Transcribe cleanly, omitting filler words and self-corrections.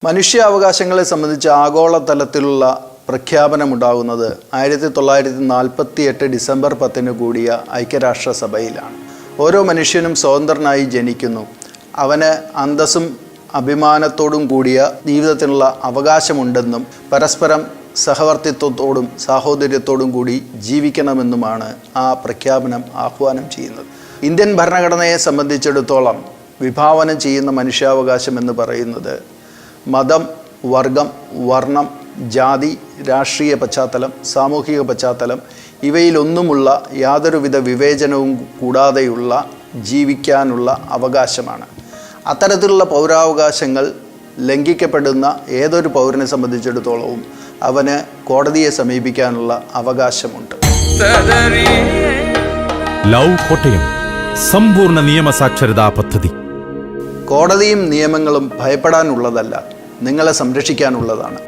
മനുഷ്യാവകാശങ്ങളെ സംബന്ധിച്ച് ആഗോളതലത്തിലുള്ള പ്രഖ്യാപനമുണ്ടാകുന്നത് 1948 ഡിസംബർ 10 കൂടിയ ഐക്യരാഷ്ട്രസഭയിലാണ്. ഓരോ മനുഷ്യനും സ്വതന്ത്രനായി ജനിക്കുന്നു. അവന് അന്തസ്സും അഭിമാനത്തോടും കൂടിയ ജീവിതത്തിനുള്ള അവകാശമുണ്ടെന്നും പരസ്പരം സഹവർത്തിത്വത്തോടും സാഹോദര്യത്തോടും കൂടി ജീവിക്കണമെന്നുമാണ് ആ പ്രഖ്യാപനം ആഹ്വാനം ചെയ്യുന്നത്. ഇന്ത്യൻ ഭരണഘടനയെ സംബന്ധിച്ചിടത്തോളം വിഭാവനം ചെയ്യുന്ന മനുഷ്യാവകാശം എന്ന് പറയുന്നത് മതം, വർഗം, വർണ്ണം, ജാതി, രാഷ്ട്രീയ പശ്ചാത്തലം, സാമൂഹിക പശ്ചാത്തലം ഇവയിലൊന്നുമുള്ള യാതൊരുവിധ വിവേചനവും കൂടാതെയുള്ള ജീവിക്കാനുള്ള അവകാശമാണ്. അത്തരത്തിലുള്ള പൗരാവകാശങ്ങൾ ലംഘിക്കപ്പെടുന്ന ഏതൊരു പൗരനെ സംബന്ധിച്ചിടത്തോളവും അവന് കോടതിയെ സമീപിക്കാനുള്ള അവകാശമുണ്ട്. ലവ് കോട്ടയം സമ്പൂർണ്ണ നിയമസാക്ഷരതാ പദ്ധതി. കോടതിയും നിയമങ്ങളും ഭയപ്പെടാനുള്ളതല്ല, നിങ്ങളെ സംരക്ഷിക്കാനുള്ളതാണ്.